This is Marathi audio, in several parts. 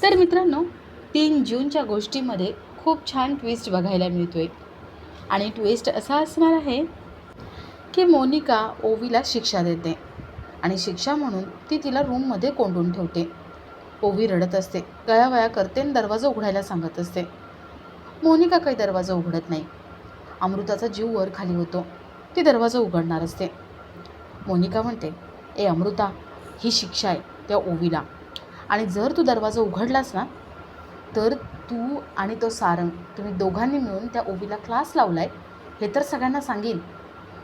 तर मित्रांनो, 3 जूनच्या गोष्टीमध्ये खूप छान ट्विस्ट बघायला मिळतो आहे. आणि ट्विस्ट असा असणार आहे की मोनिका ओवीला शिक्षा देते आणि शिक्षा म्हणून ती तिला रूममध्ये कोंडून ठेवते. ओवी रडत असते, गयावया करते आणि दरवाजा उघडायला सांगत असते. मोनिका काही दरवाजा उघडत नाही. अमृताचा जीव वर खाली होतो. ती दरवाजा उघडणार असते. मोनिका म्हणते, ए अमृता, ही शिक्षा आहे त्या ओवीला, आणि जर तू दरवाजा उघडलास ना तर तू आणि तो सारंग तुम्ही दोघांनी मिळून त्या ओवीला क्लास लावला आहे हे तर सगळ्यांना सांगेल,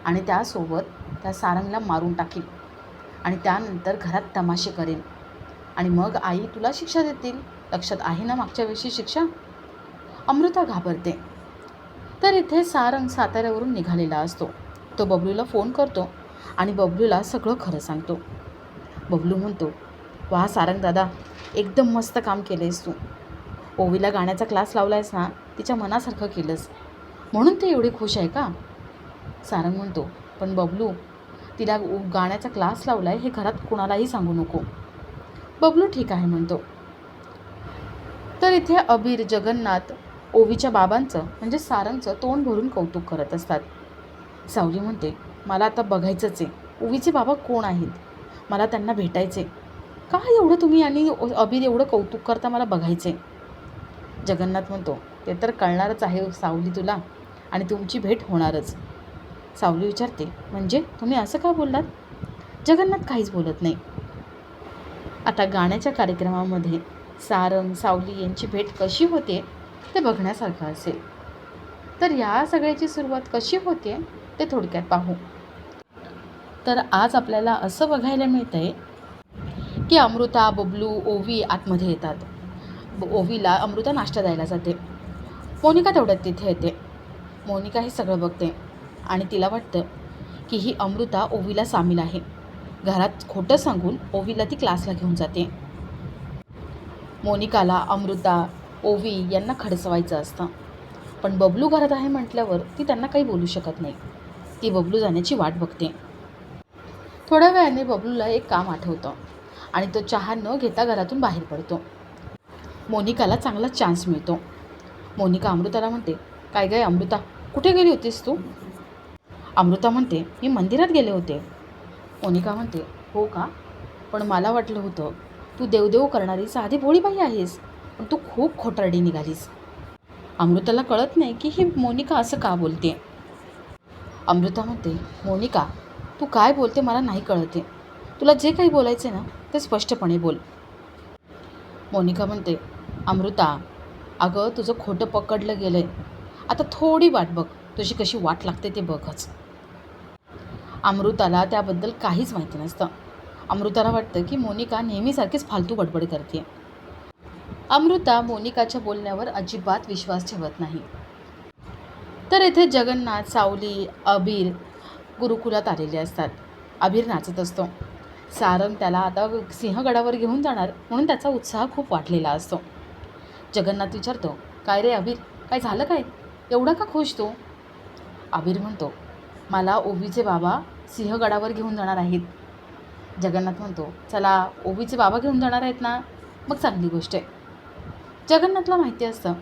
आणि त्यासोबत त्या सारंगला मारून टाकील, आणि त्यानंतर घरात तमाशे करेन, आणि मग आई तुला शिक्षा देतील. लक्षात आहे ना मागच्या वेळची शिक्षा? अमृता घाबरते. तर इथे सारंग साताऱ्यावरून निघालेला असतो. तो बबलूला फोन करतो आणि बबलूला सगळं खरं सांगतो. बबलू म्हणतो, वा सारंग दादा, एकदम मस्त काम केलं आहेस तू. ओवीला गाण्याचा क्लास लावला आहेस ना, तिच्या मनासारखं केलंस, म्हणून ते एवढी खुश आहे का? सारंग म्हणतो, पण बबलू, तिला गाण्याचा क्लास लावला आहे हे घरात कोणालाही सांगू नको. बबलू ठीक आहे म्हणतो. तर इथे अबीर, जगन्नाथ ओवीच्या बाबांचं म्हणजे सारंगचं तोंड भरून कौतुक करत असतात. सावली म्हणते, मला आता बघायचंच आहे ओवीचे बाबा कोण आहेत, मला त्यांना भेटायचे. का एवढं तुम्ही आणि अबीर एवढं कौतुक करता, मला बघायचे. जगन्नाथ म्हणतो, ते तर कळणारच आहे सावली तुला, आणि तुमची भेट होणारच. सावली विचारते, म्हणजे तुम्ही असं का बोललात? जगन्नाथ काहीच बोलत नाही. आता गाण्याच्या कार्यक्रमामध्ये सारंग सावली यांची भेट कशी होते ते बघण्यासारखं असेल. तर या सगळ्याची सुरुवात कशी होते ते थोडक्यात पाहू. तर आज आपल्याला असं बघायला मिळतं आहे की अमृता, बबलू, ओवी आतमध्ये येतात. ओवीला अमृता नाश्ता द्यायला जाते. मोनिका तेवढ्यात तिथे येते. मोनिका हे सगळं बघते आणि तिला वाटतं की ही अमृता ओवीला सामील आहे. घरात खोटं सांगून ओवीला ती क्लासला घेऊन जाते. मोनिकाला अमृता, ओवी यांना खडसवायचं असतं, पण बबलू घरात आहे म्हटल्यावर ती त्यांना काही बोलू शकत नाही. ती बबलू जाण्याची वाट बघते. थोड्या वेळाने बबलूला एक काम आठवतं आणि तो चहा न घेता घरातून बाहेर पडतो. मोनिकाला चांगला चान्स मिळतो. मोनिका अमृताला म्हणते, काय काय अमृता, कुठे गेली होतीस तू? अमृता म्हणते, मी मंदिरात गेले होते. मोनिका म्हणते, हो का? पण मला वाटलं होतं तू देवदेव करणारी साधी भोळीबाई आहेस, पण तू खूप खोटारडी निघालीस. अमृताला कळत नाही की ही मोनिका असं का बोलते. अमृता म्हणते, मोनिका, तू काय बोलते मला नाही कळते. तुला जे काही बोलायचे ना ते स्पष्टपणे बोल. मोनिका म्हणते, अमृता, अगं तुझं खोटं पकडलं गेलं आहे. आता थोडी वाट बघ, तुझी कशी वाट लागते ते बघच. अमृताला त्याबद्दल काहीच माहिती नसतं. अमृताला वाटतं की मोनिका नेहमीसारखीच फालतू बडबड करते. अमृता मोनिकाच्या बोलण्यावर अजिबात विश्वास ठेवत नाही. तर येथे जगन्नाथ, सावली, अबीर गुरुकुलात आलेले असतात. अबीर नाचत असतो. सारंग त्याला आता सिंहगडावर घेऊन जाणार म्हणून त्याचा उत्साह खूप वाढलेला असतो. जगन्नाथ विचारतो, काय रे अबीर, काय झालं काय, एवढा का खुश तू? अबीर म्हणतो, मला ओवीचे बाबा सिंहगडावर घेऊन जाणार आहेत. जगन्नाथ म्हणतो, चला, ओवीचे बाबा घेऊन जाणार आहेत ना, मग चांगली गोष्ट आहे. जगन्नाथला माहिती असतं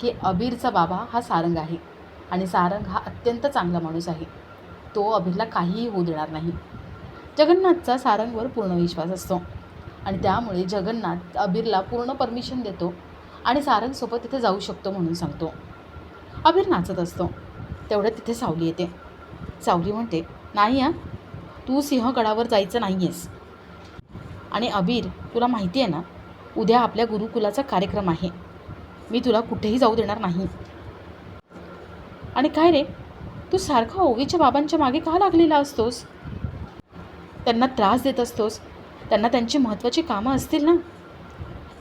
की अबीरचा बाबा हा सारंग आहे, आणि सारंग हा अत्यंत चांगला माणूस आहे. तो अबीरला काहीही होऊ देणार नाही. जगन्नाथचा सारंगवर पूर्ण विश्वास असतो, आणि त्यामुळे जगन्नाथ अबीरला पूर्ण परमिशन देतो आणि सारंगसोबत तिथे जाऊ शकतो म्हणून सांगतो. अबीर नाचत असतो. तेवढ्यात तिथे सावली येते. सावली म्हणते, नाही हां, तू सिंहगडावर जायचं नाही आहेस. आणि अबीर, तुला माहिती आहे ना, उद्या आपल्या गुरुकुलाचा कार्यक्रम आहे. मी तुला कुठेही जाऊ देणार नाही. आणि काय रे, तू सारखा ओवीच्या बाबांच्या मागे का लागलेला असतोस? त्यांना त्रास देत असतोस. त्यांना त्यांची महत्त्वाची कामं असतील ना.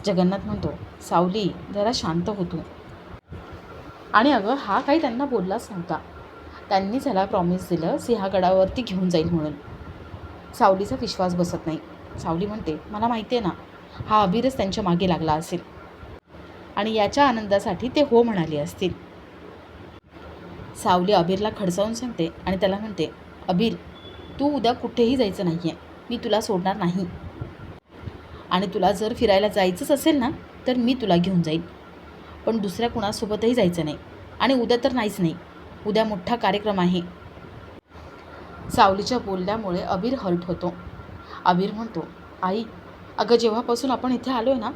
जगन्नाथ म्हणतो, सावली, जरा शांत हो तू. आणि अगं, हा काही त्यांना बोललाच नव्हता. त्यांनी त्याला प्रॉमिस दिलं सिंहगडावरती घेऊन जाईल म्हणून. सावलीचा विश्वास बसत नाही. सावली म्हणते, मला माहिती आहे ना, हा अबीरच त्यांच्या मागे लागला असेल, आणि याच्या आनंदासाठी ते हो म्हणाले असतील. सावली अबीरला खडसावून सांगते आणि त्याला म्हणते, अबीर, तू उद्या कुठेही जायचं नाही आहे. मी तुला सोडणार नाही. आणि तुला जर फिरायला जायचंच असेल ना तर मी तुला घेऊन जाईन, पण दुसऱ्या कुणासोबतही जायचं नाही. आणि उद्या तर नाहीच नाही, उद्या मोठा कार्यक्रम आहे. सावलीच्या बोलल्यामुळे अबीर हर्ट होतो. अबीर म्हणतो, आई, अगं जेव्हापासून आपण इथे आलो आहे ना,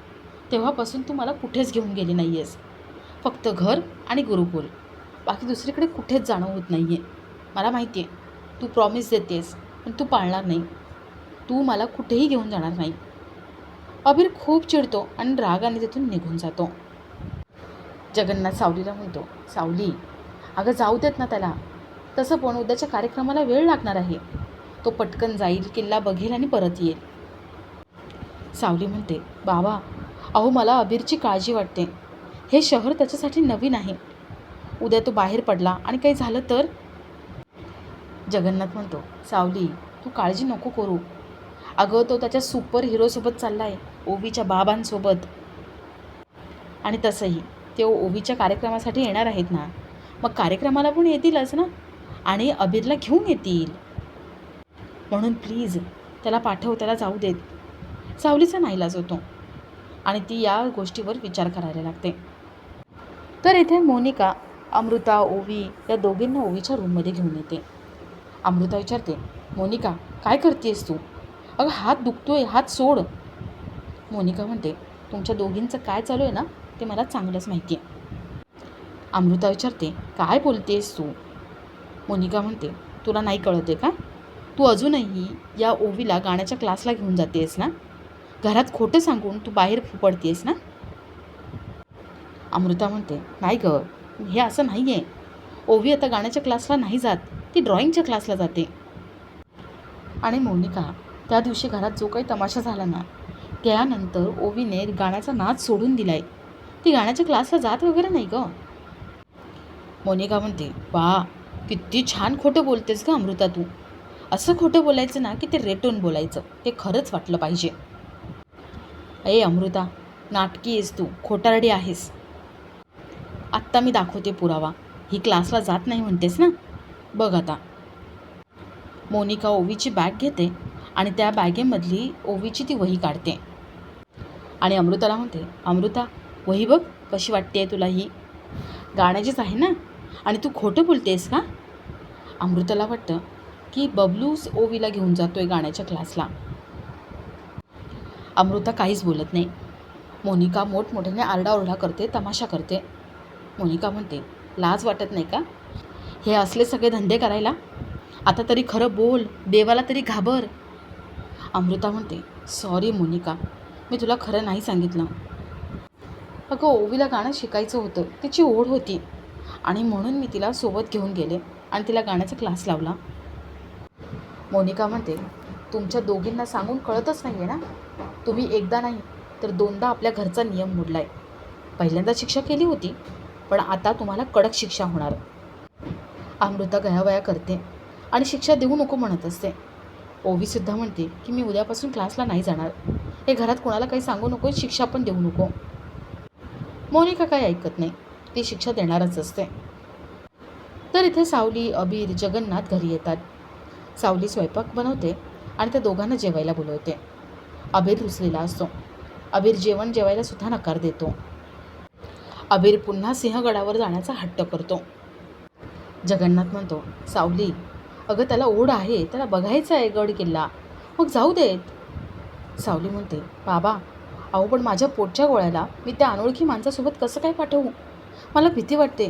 तेव्हापासून तू मला कुठेच घेऊन गेली नाही आहेस. फक्त घर आणि गुरुकुल, बाकी दुसरीकडे कुठेच जाणं होत नाही आहे. मला माहिती आहे तू प्रॉमिस देतेस, पण तू पाळणार नाही. तू मला कुठेही घेऊन जाणार नाही. अबीर खूप चिडतो आणि रागाने तिथून निघून जातो. जगन्नाथ सावलीला म्हणतो, सावली, अगं जाऊ देत ना त्याला. तसं पण उद्याच्या कार्यक्रमाला वेळ लागणार आहे. तो पटकन जाईल, किल्ला बघेल आणि परत येईल. सावली म्हणते, बाबा, अहो मला अबीरची काळजी वाटते. हे शहर त्याच्यासाठी नवीन आहे. उद्या तो बाहेर पडला आणि काही झालं तर? जगन्नाथ म्हणतो, सावली, तू काळजी नको करू. अगं तो त्याच्या सुपर हिरोसोबत चालला आहे, ओवीच्या बाबांसोबत. आणि तसंही ते ओवीच्या कार्यक्रमासाठी येणार आहेत ना, मग कार्यक्रमाला पण येतीलच ना, आणि अबीरला घेऊन येतील. म्हणून प्लीज त्याला पाठव, त्याला जाऊ देत. सावलीचा नाईलाज होतो आणि ती या गोष्टीवर विचार करायला लागते. तर इथे मोनिका अमृता, ओवी या दोघींना ओवीच्या रूममध्ये घेऊन येते. अमृता विचारते, मोनिका काय करतेस तू? अगं हात दुखतोय, हात सोड. मोनिका म्हणते, तुमच्या दोघींचं काय चालू आहे ना, ते मला चांगलंच माहिती आहे. अमृता विचारते, काय बोलतेस तू? मोनिका म्हणते, तुला नाही कळत आहे का? तू अजूनही या ओवीला गाण्याच्या क्लासला घेऊन जातेस ना? घरात खोटं सांगून तू बाहेर पडतेस ना? अमृता म्हणते, नाही गं, हे असं नाही आहे. ओवी आता गाण्याच्या क्लासला नाही जात, ती ड्रॉइंगच्या क्लासला जाते. आणि मोनिका, त्या दिवशी घरात जो काही तमाशा झाला ना, त्यानंतर ओवीने गाण्याचा नाद सोडून दिला आहे. ती गाण्याच्या क्लासला जात वगैरे नाही गं. मोनिका म्हणते, वा, किती छान खोटं बोलतेस गं अमृता तू. असं खोटं बोलायचं ना की ते रेटून बोलायचं, ते खरंच वाटलं पाहिजे. अमृता, नाटकी आहेस तू, खोटारडी आहेस. आत्ता मी दाखवते पुरावा. ही क्लासला जात नाही म्हणतेस ना, बघ आता. मोनिका ओवीची बॅग घेते आणि त्या बॅगेमधली ओवीची ती वही काढते आणि अमृताला म्हणते, अमृता, वही बघ कशी वाटते तुला ही? गाण्याचीच आहे ना, आणि तू खोटं बोलतेस का? अमृताला वाटतं की बबलूच ओवीला घेऊन जातोय गाण्याच्या क्लासला. अमृता काहीच बोलत नाही. मोनिका मोठमोठ्याने आरडाओरडा करते, तमाशा करते. मोनिका म्हणते, लाज वाटत नाही का हे असले सगळे धंदे करायला? आता तरी खरं बोल, देवाला तरी घाबर. अमृता म्हणते, सॉरी मोनिका, मी तुला खरं नाही सांगितलं. अगं ओवीला गाणं शिकायचं होतं, तिची ओढ होती, आणि म्हणून मी तिला सोबत घेऊन गेले आणि तिला गाण्याचा क्लास लावला. मोनिका म्हणते, तुमच्या दोघींना सांगून कळतच नाही आहे ना. तुम्ही एकदा नाही तर दोनदा आपल्या घरचा नियम मोडला आहे. पहिल्यांदा शिक्षा केली होती, पण आता तुम्हाला कडक शिक्षा होणार. अमृता गयावया करते आणि शिक्षा देऊ नको म्हणत असते. ओवीसुद्धा म्हणते की मी उद्यापासून क्लासला नाही जाणार. हे घरात कोणाला काही सांगू नको, शिक्षा पण देऊ नको. मोनिका काही ऐकत नाही, ती शिक्षा देणारच असते. तर इथे सावली, अबीर, जगन्नाथ घरी येतात. सावली स्वयंपाक बनवते आणि त्या दोघांना जेवायला बोलवते. अबीर रुसलेला असतो. अबीर जेवायला सुद्धा नकार देतो. अबीर पुन्हा सिंहगडावर जाण्याचा हट्ट करतो. जगन्नाथ म्हणतो, सावली, अगं त्याला ओढ आहे, त्याला बघायचं आहे गड किल्ला, मग जाऊ देत. सावली म्हणते, बाबा, अहो पण माझ्या पोटच्या गोळ्याला मी त्या अनोळखी माणसासोबत कसं काय पाठवू? मला भीती वाटते.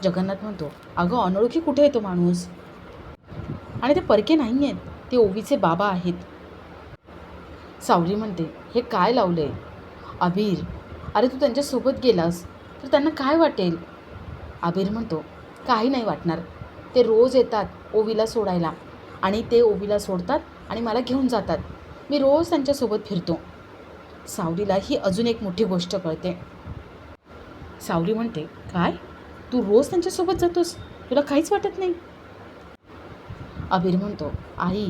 जगन्नाथ म्हणतो, अगं अनोळखी कुठे येतो माणूस? आणि ते परके नाही आहेत, ते ओवीचे बाबा आहेत. सावली म्हणते, हे काय लावलं आहे? अबीर, अरे तू त्यांच्यासोबत गेलास तर त्यांना काय वाटेल? अबीर म्हणतो, काही नाही वाटणार. ते रोज येतात ओवीला सोडायला, आणि ते ओवीला सोडतात आणि मला घेऊन जातात. मी रोज त्यांच्यासोबत फिरतो. सावलीला ही अजून एक मोठी गोष्ट कळते. सावली म्हणते, काय? तू रोज त्यांच्यासोबत जातोस? तुला काहीच वाटत नाही? अबीर म्हणतो, आई,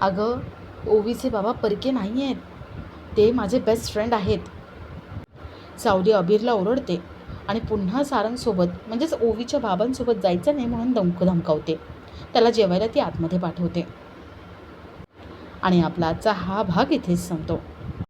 अगं ओवीचे बाबा परके नाही आहेत, ते माझे बेस्ट फ्रेंड आहेत. सावली अबीरला ओरडते आणि पुन्हा सारंगसोबत म्हणजेच ओवीच्या बाबांसोबत जायचं नाही म्हणून धमकावते. त्याला जेवायला ती आतमध्ये पाठवते. आणि आपला आजचा हा भाग इथेच संपतो.